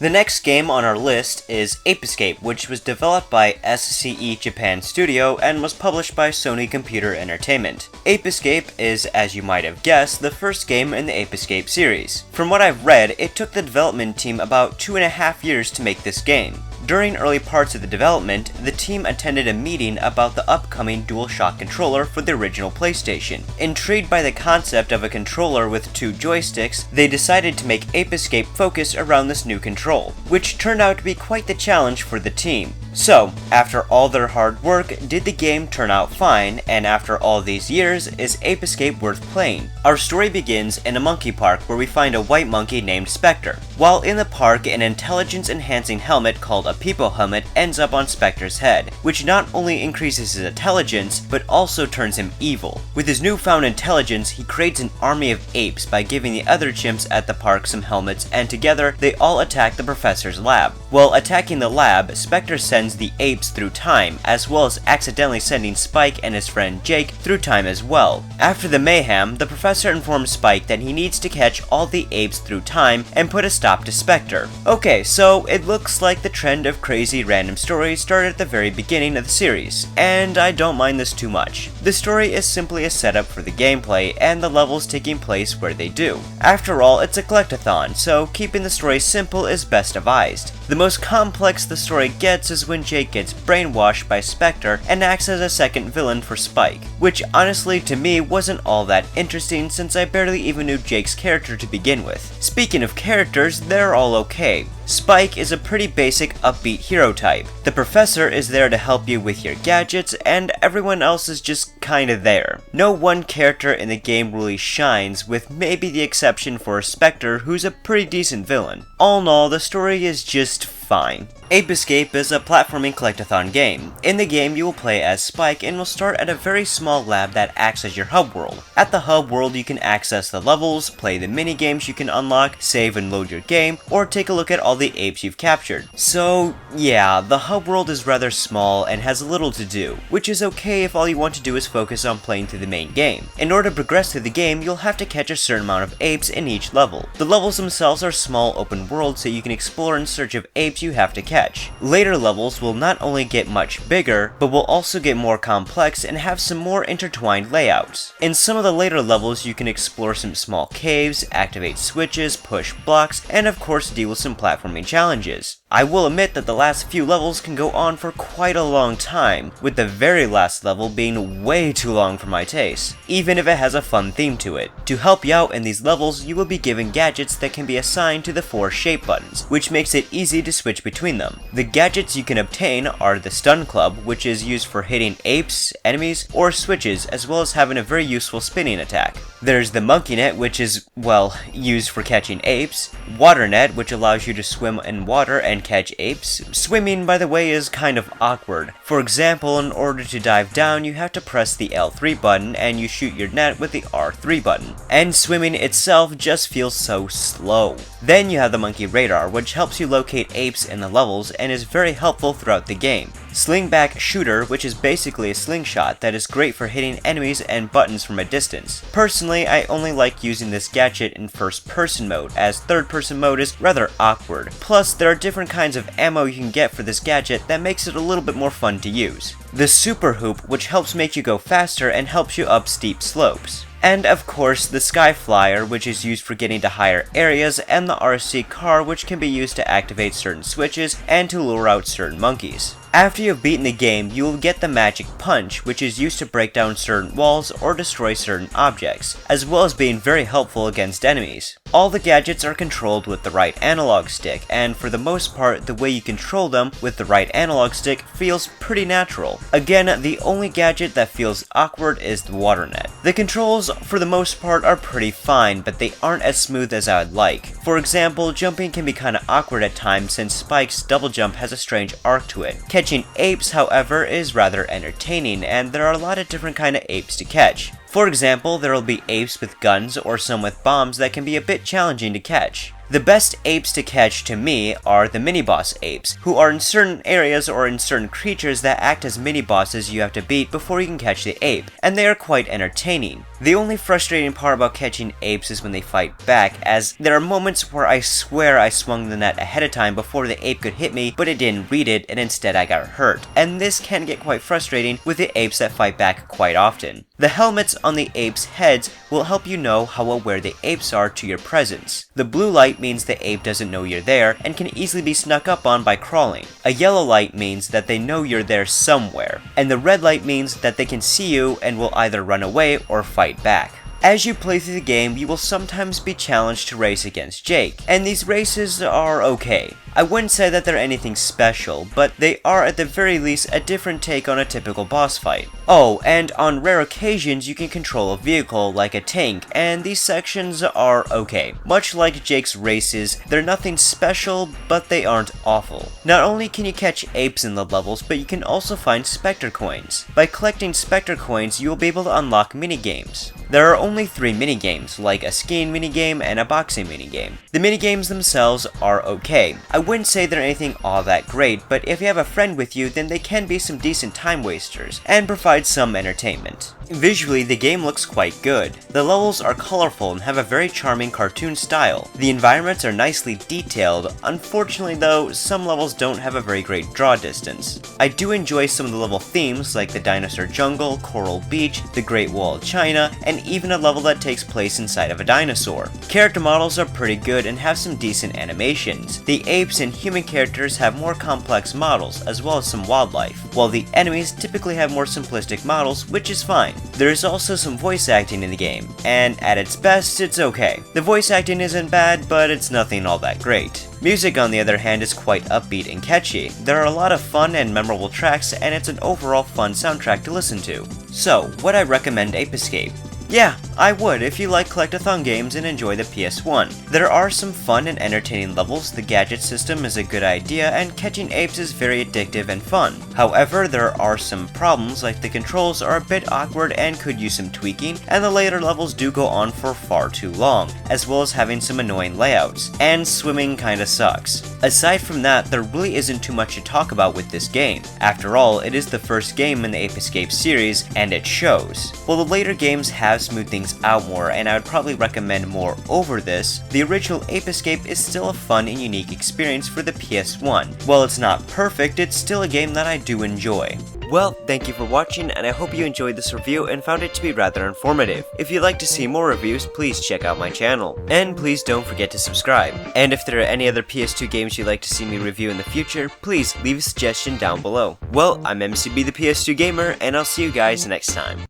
The next game on our list is Ape Escape, which was developed by SCE Japan Studio and was published by Sony Computer Entertainment. Ape Escape is, as you might have guessed, the first game in the Ape Escape series. From what I've read, it took the development team about 2.5 years to make this game. During early parts of the development, the team attended a meeting about the upcoming DualShock controller for the original PlayStation. Intrigued by the concept of a controller with 2 joysticks, they decided to make Ape Escape focus around this new control, which turned out to be quite the challenge for the team. So, after all their hard work, did the game turn out fine, and after all these years, is Ape Escape worth playing? Our story begins in a monkey park where we find a white monkey named Spectre. While in the park, an intelligence-enhancing helmet called a Peepo helmet ends up on Spectre's head, which not only increases his intelligence, but also turns him evil. With his newfound intelligence, he creates an army of apes by giving the other chimps at the park some helmets, and together, they all attack the professor's lab. While attacking the lab, Spectre sends the apes through time, as well as accidentally sending Spike and his friend Jake through time as well. After the mayhem, the professor informs Spike that he needs to catch all the apes through time and put a stop to Spectre. Okay, so it looks like the trend of crazy random stories started at the very beginning of the series, and I don't mind this too much. The story is simply a setup for the gameplay and the levels taking place where they do. After all, it's a collectathon, so keeping the story simple is best advised. The most complex the story gets is when Jake gets brainwashed by Spectre and acts as a second villain for Spike, which honestly to me wasn't all that interesting since I barely even knew Jake's character to begin with. Speaking of characters, they're all okay. Spike is a pretty basic upbeat hero type. The professor is there to help you with your gadgets, and everyone else is just kinda there. No one character in the game really shines, with maybe the exception for Spectre, who's a pretty decent villain. All in all, the story is just fine. Ape Escape is a platforming collectathon game. In the game, you will play as Spike and will start at a very small lab that acts as your hub world. At the hub world, you can access the levels, play the mini games you can unlock, save and load your game, or take a look at all the apes you've captured. So yeah, the hub world is rather small and has little to do, which is okay if all you want to do is focus on playing through the main game. In order to progress through the game, you'll have to catch a certain amount of apes in each level. The levels themselves are small open worlds so you can explore in search of apes you have to catch. Later levels will not only get much bigger, but will also get more complex and have some more intertwined layouts. In some of the later levels, you can explore some small caves, activate switches, push blocks, and of course deal with some platforming challenges. I will admit that the last few levels can go on for quite a long time, with the very last level being way too long for my taste, even if it has a fun theme to it. To help you out in these levels, you will be given gadgets that can be assigned to the 4 shape buttons, which makes it easy to switch between them. The gadgets you can obtain are the Stun Club, which is used for hitting apes, enemies, or switches, as well as having a very useful spinning attack. There's the Monkey Net, which is, well, used for catching apes. Water Net, which allows you to swim in water and catch apes. Swimming, by the way, is kind of awkward. For example, in order to dive down, you have to press the L3 button and you shoot your net with the R3 button. And swimming itself just feels so slow. Then you have the Monkey Radar, which helps you locate apes in the levels and is very helpful throughout the game. Slingback Shooter, which is basically a slingshot that is great for hitting enemies and buttons from a distance. Personally, I only like using this gadget in first person mode, as third person mode is rather awkward. Plus, there are different kinds of ammo you can get for this gadget that makes it a little bit more fun to use. The Super Hoop, which helps make you go faster and helps you up steep slopes. And of course, the Sky Flyer, which is used for getting to higher areas, and the RC Car, which can be used to activate certain switches and to lure out certain monkeys. After you've beaten the game, you will get the Magic Punch, which is used to break down certain walls or destroy certain objects, as well as being very helpful against enemies. All the gadgets are controlled with the right analog stick, and for the most part, the way you control them with the right analog stick feels pretty natural. Again, the only gadget that feels awkward is the Water Net. The controls, for the most part, are pretty fine, but they aren't as smooth as I would like. For example, jumping can be kinda awkward at times since Spike's double jump has a strange arc to it. Catching apes, however, is rather entertaining, and there are a lot of different kind of apes to catch. For example, there will be apes with guns or some with bombs that can be a bit challenging to catch. The best apes to catch to me are the mini-boss apes, who are in certain areas or in certain creatures that act as mini-bosses you have to beat before you can catch the ape, and they are quite entertaining. The only frustrating part about catching apes is when they fight back, as there are moments where I swear I swung the net ahead of time before the ape could hit me, but it didn't read it and instead I got hurt, and this can get quite frustrating with the apes that fight back quite often. The helmets on the apes' heads will help you know how aware the apes are to your presence. The blue light means the ape doesn't know you're there and can easily be snuck up on by crawling. A yellow light means that they know you're there somewhere, and the red light means that they can see you and will either run away or fight back. As you play through the game, you will sometimes be challenged to race against Jake, and these races are okay. I wouldn't say that they're anything special, but they are at the very least a different take on a typical boss fight. Oh, and on rare occasions you can control a vehicle like a tank, and these sections are okay. Much like Jake's races, they're nothing special, but they aren't awful. Not only can you catch apes in the levels, but you can also find Spectre coins. By collecting Spectre coins, you will be able to unlock minigames. There are only 3 minigames, like a skiing minigame and a boxing minigame. The minigames themselves are okay. I wouldn't say they're anything all that great, but if you have a friend with you, then they can be some decent time wasters, and provide some entertainment. Visually, the game looks quite good. The levels are colorful and have a very charming cartoon style. The environments are nicely detailed. Unfortunately though, some levels don't have a very great draw distance. I do enjoy some of the level themes like the dinosaur jungle, coral beach, the Great Wall of China, and even a level that takes place inside of a dinosaur. Character models are pretty good and have some decent animations. The apes and human characters have more complex models, as well as some wildlife, while the enemies typically have more simplistic models, which is fine. There is also some voice acting in the game, and at its best, it's okay. The voice acting isn't bad, but it's nothing all that great. Music, on the other hand, is quite upbeat and catchy. There are a lot of fun and memorable tracks, and it's an overall fun soundtrack to listen to. So, would I recommend Ape Escape? Yeah, I would if you like collectathon games and enjoy the PS1. There are some fun and entertaining levels, the gadget system is a good idea, and catching apes is very addictive and fun. However, there are some problems, like the controls are a bit awkward and could use some tweaking, and the later levels do go on for far too long, as well as having some annoying layouts, and swimming kinda sucks. Aside from that, there really isn't too much to talk about with this game. After all, it is the first game in the Ape Escape series, and it shows. While the later games have smoothed things out more, and I would probably recommend more over this, the original Ape Escape is still a fun and unique experience for the PS1. While it's not perfect, it's still a game that I do enjoy. Well, thank you for watching, and I hope you enjoyed this review and found it to be rather informative. If you'd like to see more reviews, please check out my channel. And please don't forget to subscribe. And if there are any other PS2 games you'd like to see me review in the future, please leave a suggestion down below. Well, I'm MCB the PS2 Gamer, and I'll see you guys next time.